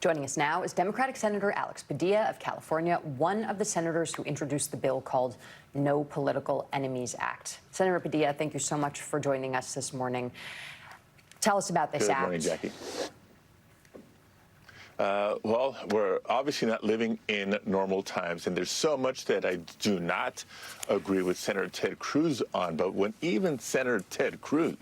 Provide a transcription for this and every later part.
Joining us now is Democratic Senator Alex Padilla of California, one of the senators who introduced the bill called No Political Enemies Act. Senator Padilla, thank you so much for joining us this morning. Tell us about this act. Good morning, Jackie. Well, we're obviously not living in normal times, and there's so much that I do not agree with Senator Ted Cruz on. But when even Senator Ted Cruz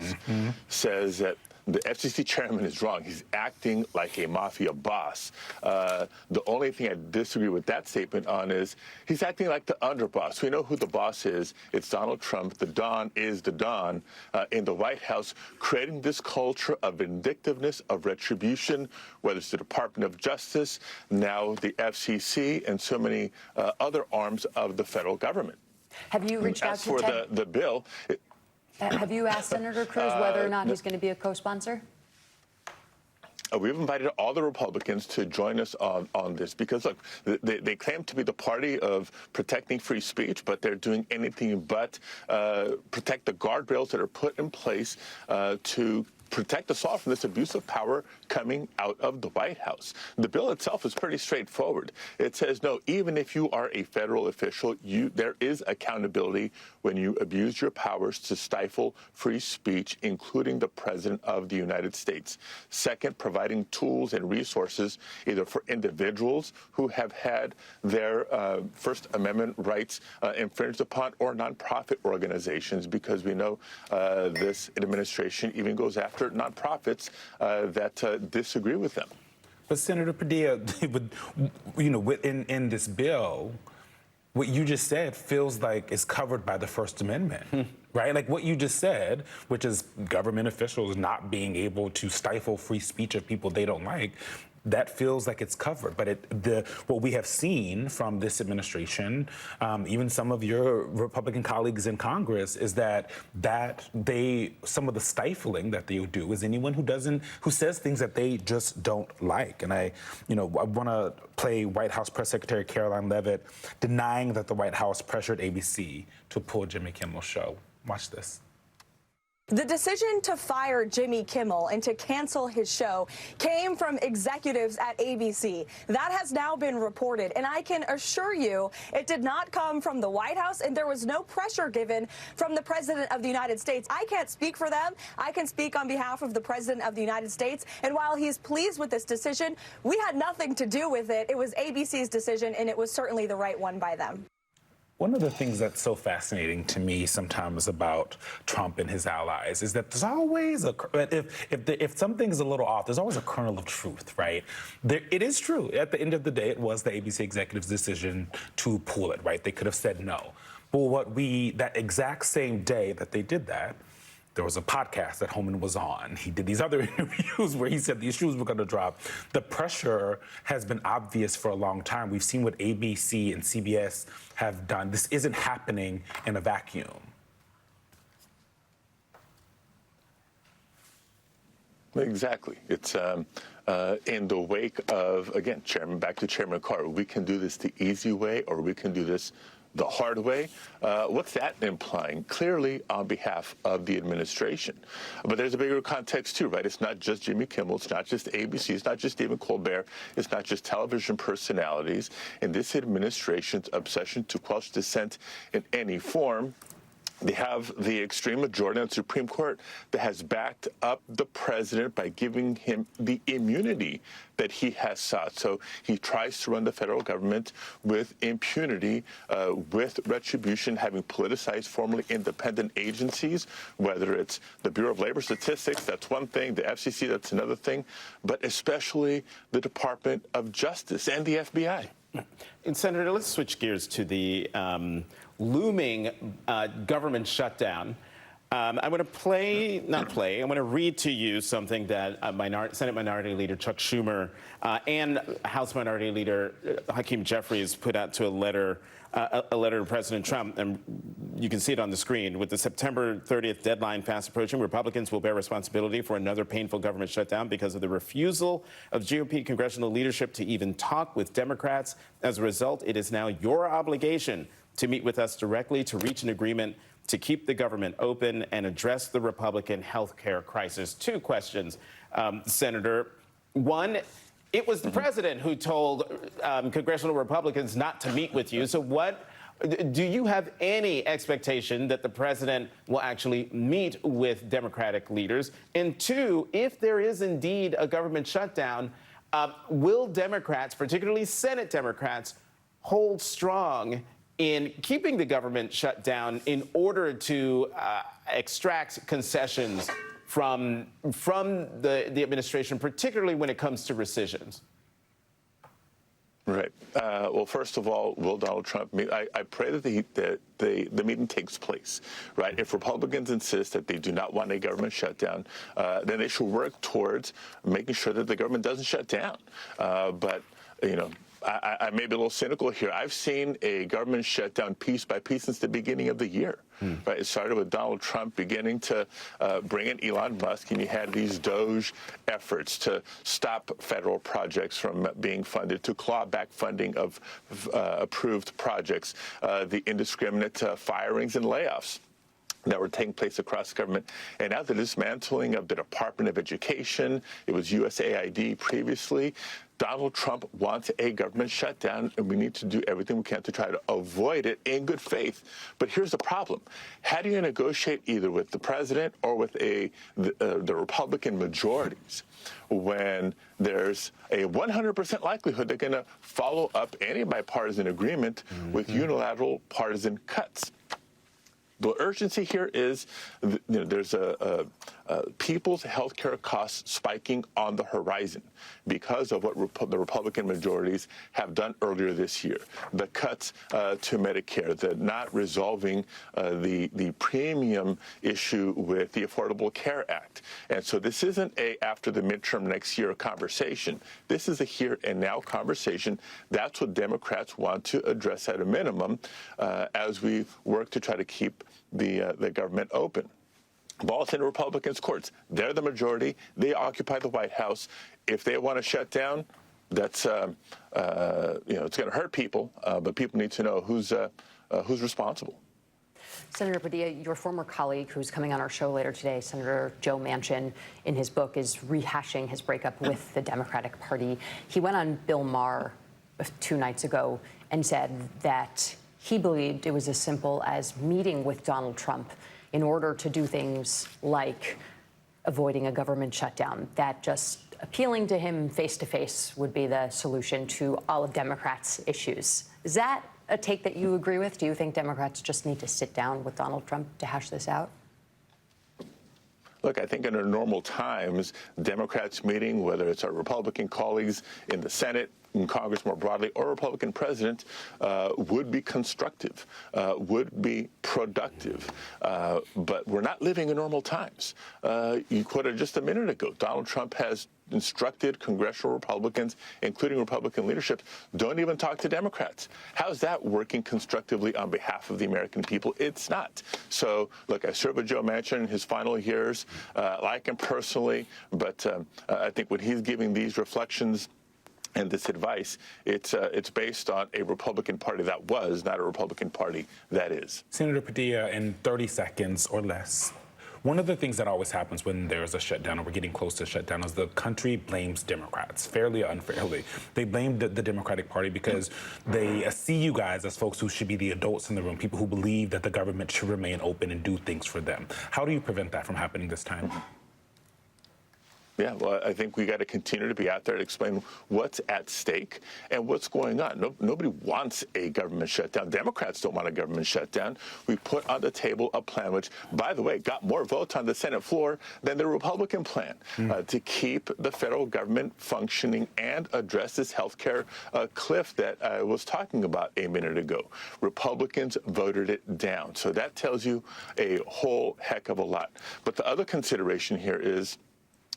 says that the FCC chairman is wrong, he's acting like a mafia boss. The only thing I disagree with that statement on is he's acting like the underboss. We know who the boss is. It's Donald Trump. The Don is the Don in the White House, creating this culture of vindictiveness, of retribution, whether it's the Department of Justice, now the FCC, and so many other arms of the federal government. Have you reached out to Ted? As for the bill... Have you asked Senator Cruz whether or not he's going to be a co-sponsor? We've invited all the Republicans to join us on this because, look, they claim to be the party of protecting free speech, but they're doing anything but protect the guardrails that are put in place to protect us all from this abuse of power coming out of the White House. The bill itself is pretty straightforward. It says, no, even if you are a federal official, there is accountability when you abuse your powers to stifle free speech, including the President of the United States. Second, providing tools and resources either for individuals who have had their First Amendment rights infringed upon or nonprofit organizations, because we know this administration even goes after nonprofits that disagree with them. But Senator Padilla, in this bill, what you just said feels like it's covered by the First Amendment, right? Like what you just said, which is government officials not being able to stifle free speech of people they don't like, that feels like it's covered. But what we have seen from this administration, even some of your Republican colleagues in Congress, is that some of the stifling that they do is anyone who says things that they just don't like. And I want to play White House Press Secretary Caroline Leavitt denying that the White House pressured ABC to pull Jimmy Kimmel's show. Watch this. The decision to fire Jimmy Kimmel and to cancel his show came from executives at ABC. That has now been reported, and I can assure you it did not come from the White House, and there was no pressure given from the President of the United States. I can't speak for them. I can speak on behalf of the President of the United States, and while he's pleased with this decision, we had nothing to do with it. It was ABC's decision, and it was certainly the right one by them. One of the things that's so fascinating to me sometimes about Trump and his allies is that there's always if something's a little off, there's always a kernel of truth, right? It is true. At the end of the day, it was the ABC executive's decision to pull it, right? They could have said no. But that exact same day that they did that, there was a podcast that Homan was on. He did these other interviews where he said these shoes were going to drop. The pressure has been obvious for a long time. We've seen what ABC and CBS have done. This isn't happening in a vacuum. Exactly. It's in the wake of, again, back to Chairman Carter, we can do this the easy way or we can do this the hard way. What's that implying? Clearly on behalf of the administration. But there's a bigger context too, right? It's not just Jimmy Kimmel, it's not just ABC, it's not just Stephen Colbert, it's not just television personalities. In this administration's obsession to quash dissent in any form, they have the extreme majority on the Supreme Court that has backed up the president by giving him the immunity that he has sought. So he tries to run the federal government with impunity, with retribution, having politicized formerly independent agencies, whether it's the Bureau of Labor Statistics, that's one thing, the FCC, that's another thing, but especially the Department of Justice and the FBI. And Senator, let's switch gears to the looming government shutdown. I want to read to you something that Senate Minority Leader Chuck Schumer and House Minority Leader Hakeem Jeffries put out to a letter to President Trump, and you can see it on the screen. With the September 30th deadline fast approaching, Republicans will bear responsibility for another painful government shutdown because of the refusal of GOP congressional leadership to even talk with Democrats. As a result, it is now your obligation to meet with us directly to reach an agreement to keep the government open and address the Republican health care crisis. Two questions, Senator. One, it was the president who told congressional Republicans not to meet with you. So do you have any expectation that the president will actually meet with Democratic leaders? And two, if there is indeed a government shutdown, will Democrats, particularly Senate Democrats, hold strong in keeping the government shut down in order to extract concessions from the administration, particularly when it comes to rescissions? Right. Well, first of all, will Donald Trump meet? I pray that the meeting takes place, right? If Republicans insist that they do not want a government shutdown, then they should work towards making sure that the government doesn't shut down. But, you know, I may be a little cynical here. I've seen a government shutdown piece by piece since the beginning of the year. Right? It started with Donald Trump beginning to bring in Elon Musk, and you had these DOGE efforts to stop federal projects from being funded, to claw back funding of approved projects, the indiscriminate firings and layoffs that were taking place across government. And now the dismantling of the Department of Education, it was USAID previously. Donald Trump wants a government shutdown, and we need to do everything we can to try to avoid it in good faith. But here's the problem. How do you negotiate either with the president or with the Republican majorities when there's a 100% likelihood they're going to follow up any bipartisan agreement with unilateral partisan cuts? The urgency here is, there's people's health care costs spiking on the horizon because of what the Republican majorities have done earlier this year. The cuts to Medicare, the not resolving the premium issue with the Affordable Care Act. And so this isn't after the midterm next year conversation. This is a here and now conversation. That's what Democrats want to address at a minimum as we work to try to keep the government open. Ball's in Republicans' courts. They're the majority. They occupy the White House. If they want to shut down, that's it's going to hurt people. But people need to know who's responsible. Senator Padilla, your former colleague who's coming on our show later today, Senator Joe Manchin, in his book is rehashing his breakup with the Democratic Party. He went on Bill Maher 2 nights ago and said that he believed it was as simple as meeting with Donald Trump in order to do things like avoiding a government shutdown, that just appealing to him face-to-face would be the solution to all of Democrats' issues. Is that a take that you agree with? Do you think Democrats just need to sit down with Donald Trump to hash this out? Look, I think under normal times, Democrats meeting, whether it's our Republican colleagues in the Senate, in Congress more broadly, or Republican president, would be constructive, would be productive. But we're not living in normal times. You quoted just a minute ago, Donald Trump has instructed congressional Republicans, including Republican leadership, don't even talk to Democrats. How's that working constructively on behalf of the American people? It's not. So, look, I served with Joe Manchin in his final years, like him personally, but I think when he's giving these reflections and this advice, it's based on a Republican Party that was, not a Republican Party that is. Senator Padilla, in 30 seconds or less, one of the things that always happens when there's a shutdown or we're getting close to a shutdown is the country blames Democrats, fairly or unfairly. They blame the Democratic Party because they see you guys as folks who should be the adults in the room, people who believe that the government should remain open and do things for them. How do you prevent that from happening this time? Yeah, well, I think we got to continue to be out there to explain what's at stake and what's going on. Nobody wants a government shutdown. Democrats don't want a government shutdown. We put on the table a plan which, by the way, got more votes on the Senate floor than the Republican plan to keep the federal government functioning and address this health care cliff that I was talking about a minute ago. Republicans voted it down. So that tells you a whole heck of a lot. But the other consideration here is,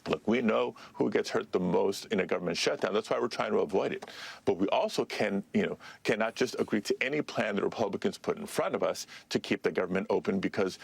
look, we know who gets hurt the most in a government shutdown. That's why we're trying to avoid it. But we also cannot just agree to any plan the Republicans put in front of us to keep the government open, because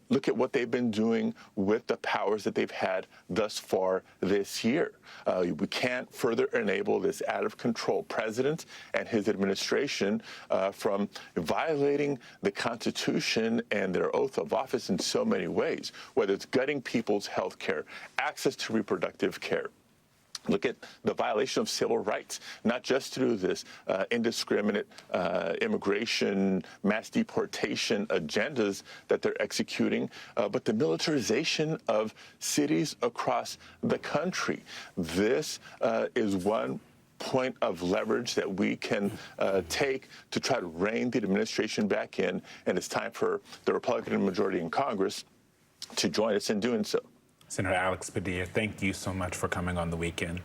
look at what they've been doing with the powers that they've had thus far this year. We can't further enable this out-of-control president and his administration from violating the Constitution and their oath of office in so many ways, whether it's gutting people's health care, access to reproductive care, Look at the violation of civil rights, not just through this indiscriminate immigration, mass deportation agendas that they're executing, but the militarization of cities across the country. This is one point of leverage that we can take to try to rein the administration back in, and it's time for the Republican majority in Congress to join us in doing so. Senator Alex Padilla, thank you so much for coming on The Weekend.